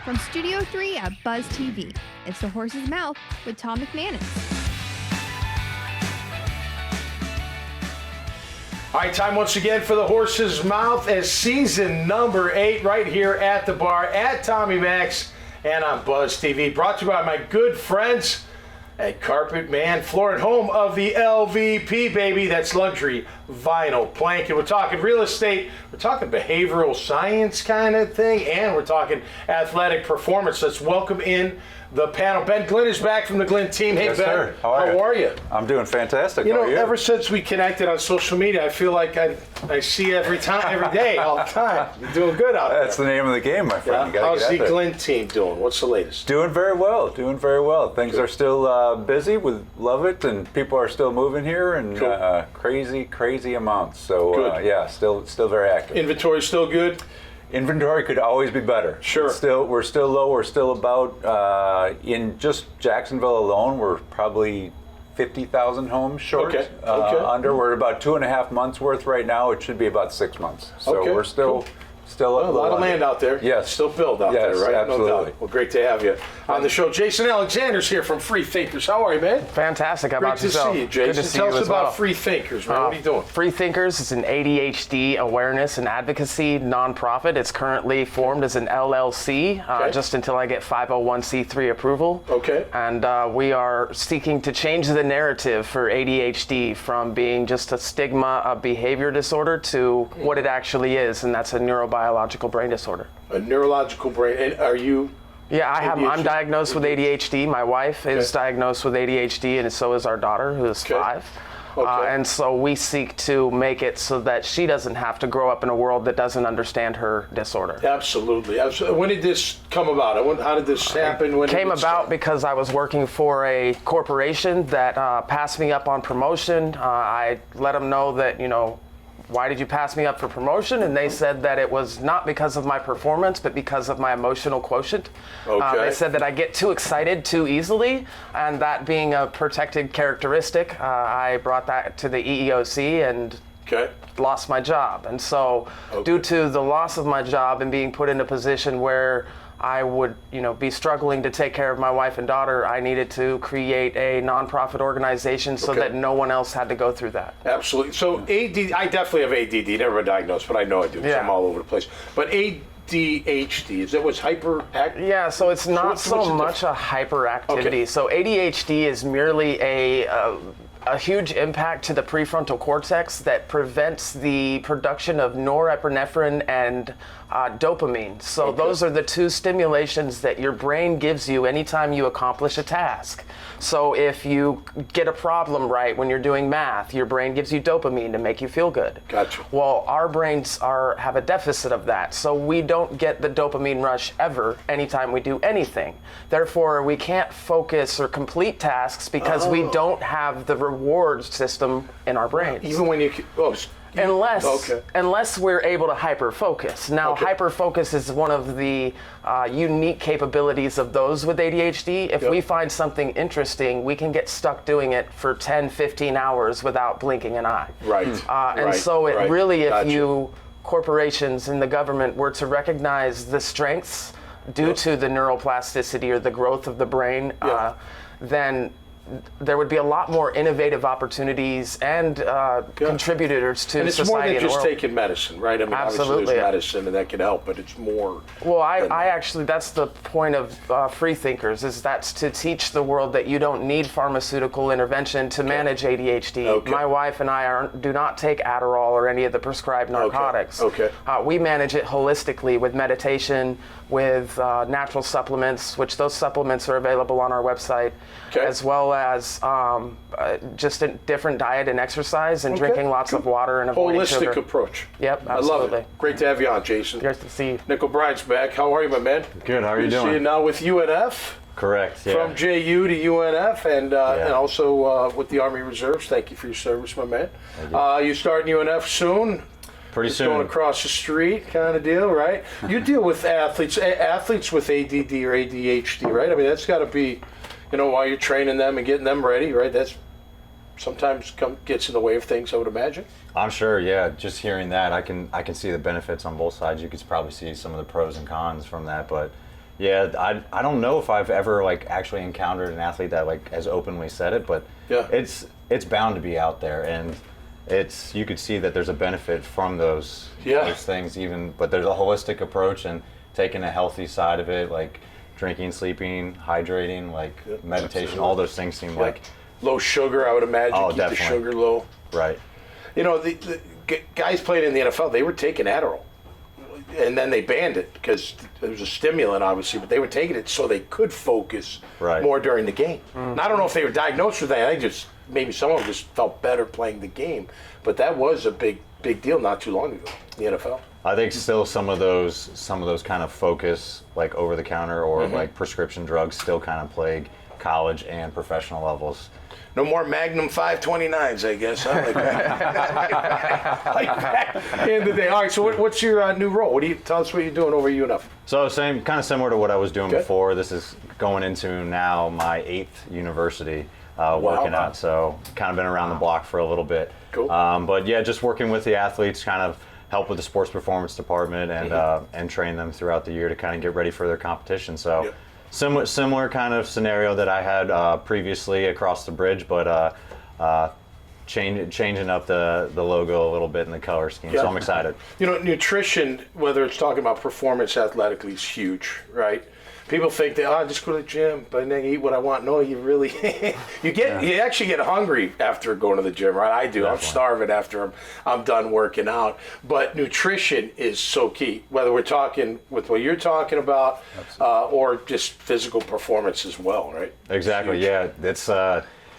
From Studio 3 at Buzz TV, it's The Horse's Mouth with Tom McManus. All right, time once again for The Horse's Mouth as season number 8 right here at the bar at Tommy Max and on Buzz TV. Brought to you by my good friends at Carpet Man, floor and home of the LVP, baby. That's luxury vinyl plank. And we're talking real estate, we're talking behavioral science kind of thing, and we're talking athletic performance. Let's welcome in the panel. Ben Glynn is back from the Glynn team. Hey, Yes, Ben. sir. How are you? I'm doing fantastic. You How know, are you? ever since we connected on social media, I feel like I see you every day, all the time. You're doing good out there. That's the name of the game, my friend. You gotta How's get out the there. Glynn team doing? What's the latest? Doing very well. Things are still busy. We love it, and people are still moving here, and Cool. crazy amounts. So Good. yeah, still very active. Inventory still good? Inventory could always be better. Sure. We're still low. We're still Uh, about in just Jacksonville alone. We're probably 50,000 homes short. Okay. Under. We're about 2.5 months worth right now. It should be about 6 months. So Okay, we're still a lot of under. land out there. Yes. Still build out there, Yes, right? absolutely. No doubt. Well, great to have you on the show. Jason Alexander's here from Free Thinkers. How are you, man? Fantastic. How Great about to yourself? see you, Jason. Good to see Tell you us as about well. Free Thinkers, man. What are you doing? Free Thinkers is an ADHD awareness and advocacy nonprofit. It's currently formed as an LLC Okay. just until I get 501c3 approval. Okay. And we are seeking to change the narrative for ADHD from being just a stigma of behavior disorder to what it actually is, and that's a neurobiological brain disorder. A neurological brain. And are you? Yeah, I'm ADHD? diagnosed with ADHD. My wife is Okay. diagnosed with ADHD, and so is our daughter, who is Okay. 5. Okay. And so we seek to make it so that she doesn't have to grow up in a world that doesn't understand her disorder. Absolutely. When did this come about? How did this happen? When Came did it about start? because I was working for a corporation that passed me up on promotion. I let them know that, why did you pass me up for promotion? And they said that it was not because of my performance, but because of my emotional quotient. Okay. They said that I get too excited too easily, and that being a protected characteristic, I brought that to the EEOC and Okay. lost my job. And so due to the loss of my job and being put in a position where I would, be struggling to take care of my wife and daughter, I needed to create a nonprofit organization so Okay. that no one else had to go through that. Absolutely. So I definitely have ADD. Never been diagnosed, but I know I do. 'Cause Yeah. I'm all over the place. But ADHD, is that what's hyperactive? Yeah, so it's not what's so the much a hyperactivity. Okay. So ADHD is merely a huge impact to the prefrontal cortex that prevents the production of norepinephrine and dopamine. So those are the two stimulations that your brain gives you anytime you accomplish a task. So if you get a problem right when you're doing math, your brain gives you dopamine to make you feel good. Gotcha. Well, our brains have a deficit of that, so we don't get the dopamine rush ever anytime we do anything. Therefore, we can't focus or complete tasks because we don't have the reward system in our brains. Even when you... Unless we're able to hyper focus. Now, Okay. hyper focus is one of the unique capabilities of those with ADHD. If we find something interesting, we can get stuck doing it for 10, 15 hours without blinking an eye. Right. And so it really, if Gotcha. you, corporations and the government were to recognize the strengths due to the neuroplasticity or the growth of the brain, then there would be a lot more innovative opportunities and contributors to And it's society more than and the just world. taking medicine, right? I mean, Absolutely. obviously there's medicine and that can help, but it's more... Well, I actually, that's the point of Free Thinkers, is that's to teach the world that you don't need pharmaceutical intervention to manage ADHD. Okay. My wife and I do not take Adderall or any of the prescribed narcotics. Okay. We manage it holistically with meditation, with natural supplements, which those supplements are available on our website, as well as just a different diet and exercise and drinking lots of water and avoiding sugar. Holistic approach. Yep, I absolutely. love it. Great to have you on, Jason. Great to see you. Nick O'Brien's back. How are you, my man? Good. How are you Good to see you doing? now with UNF. Correct. Yeah. From JU to UNF, and also with the Army Reserves. Thank you for your service, my man. You starting UNF soon? Pretty Just soon. going across the street kind of deal, right? You deal with athletes with ADD or ADHD, right? I mean, that's got to be, while you're training them and getting them ready, right? That's sometimes gets in the way of things, I would imagine. I'm sure. Yeah. Just hearing that, I can see the benefits on both sides. You could probably see some of the pros and cons from that, but Yeah, I don't know if I've ever like actually encountered an athlete that like has openly said it, but Yeah. it's bound to be out there, and you could see that there's a benefit from those things even, but there's a holistic approach and taking a healthy side of it, like drinking, sleeping, hydrating, like meditation, Absolutely. all those things seem like Low sugar, I would imagine. Oh, keep definitely. the sugar low. right. You know, the guys playing in the NFL, they were taking Adderall. And then they banned it because it was a stimulant, obviously, but they were taking it so they could focus Right. more during the game. And I don't know if they were diagnosed with that. I think just maybe some of them just felt better playing the game. But that was a big deal not too long ago in the NFL. I think still some of those kind of focus, like over the counter or like prescription drugs, still kind of plague college and professional levels. No more Magnum 529s, I guess. Huh? Like back in the day. All right, so what's your new role? Tell us what you're doing over at UNF. So kind of similar to what I was doing Okay. before. This is going into now my 8th university working Wow. out. So kind of been around the block for a little bit. Cool. But yeah, just working with the athletes, kind of help with the sports performance department and train them throughout the year to kind of get ready for their competition. So. Yep. Similar kind of scenario that I had previously across the bridge, but changing up the logo a little bit in the color scheme. Yeah. So I'm excited. You know, nutrition, whether it's talking about performance athletically, is huge, right? People think that, I just go to the gym, but then eat what I want. No, you really, you actually get hungry after going to the gym, right? I do. Definitely. I'm starving after I'm done working out. But nutrition is so key, whether we're talking with what you're talking about or just physical performance as well, right? Exactly. Huge. Yeah. It's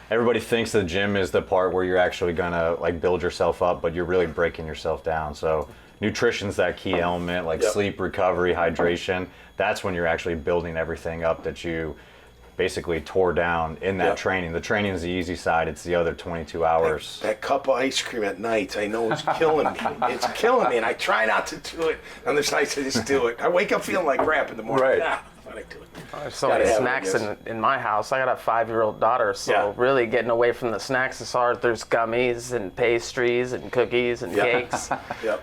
everybody thinks the gym is the part where you're actually gonna like build yourself up, but you're really breaking yourself down. So nutrition's that key element, like Yep. sleep, recovery, hydration. That's when you're actually building everything up that you basically tore down in that Yep. training. The training is the easy side. It's the other 22 hours. That cup of ice cream at night, I know it's killing me. It's killing me, and I try not to do it. On this night, I just do it. I wake up feeling like crap in the morning. Right. Nah, I do it. There's so Gotta many have it, I snacks guess. in my house. I got a 5-year-old daughter, so Yeah. really getting away from the snacks is hard. There's gummies and pastries and cookies and Yeah. cakes. Yep.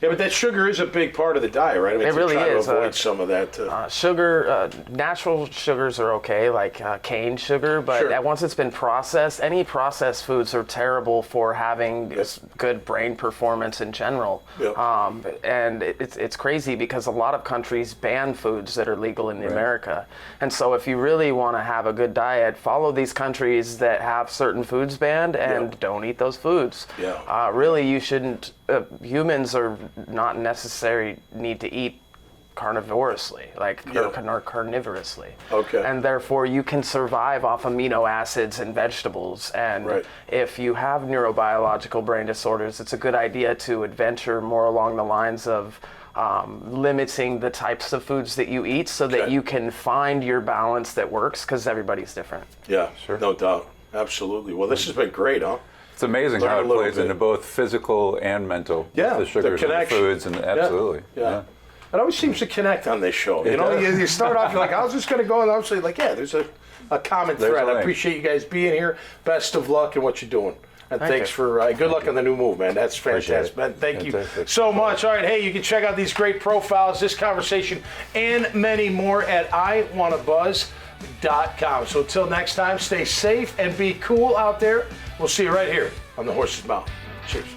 Yeah, but that sugar is a big part of the diet, right? I mean, It to really try is, to avoid some of that. Sugar, natural sugars are okay, like cane sugar, but Sure. once it's been processed, any processed foods are terrible for having good brain performance in general. Yep. And it's crazy because a lot of countries ban foods that are legal in America. And so if you really want to have a good diet, follow these countries that have certain foods banned and Yep. don't eat those foods. Yeah. Really, you shouldn't, humans are not necessary need to eat carnivorously, or carnivorously. Okay. And therefore you can survive off amino acids and vegetables. And Right. if you have neurobiological brain disorders, it's a good idea to adventure more along the lines of limiting the types of foods that you eat so that Okay. you can find your balance that works, because everybody's different. Yeah, sure. No doubt. Absolutely. Well, this has been great, huh? It's amazing Learn how a it little plays bit. into both physical and mental. Yeah, the the sugars and the connection. foods, and absolutely. Yeah. It always seems to connect on this show. You It know, does. you start off, you're like, I was just going to go, and obviously, like, yeah, there's a common There's thread. a I link. appreciate you guys being here. Best of luck in what you're doing. And Thank thanks you. for good luck on the new move, man. That's Appreciate fantastic, it. man. Thank you Fantastic. so much. All right, hey, you can check out these great profiles, this conversation, and many more at iwannabuzz.com. So until next time, stay safe and be cool out there. We'll see you right here on the Horse's Mouth. Cheers.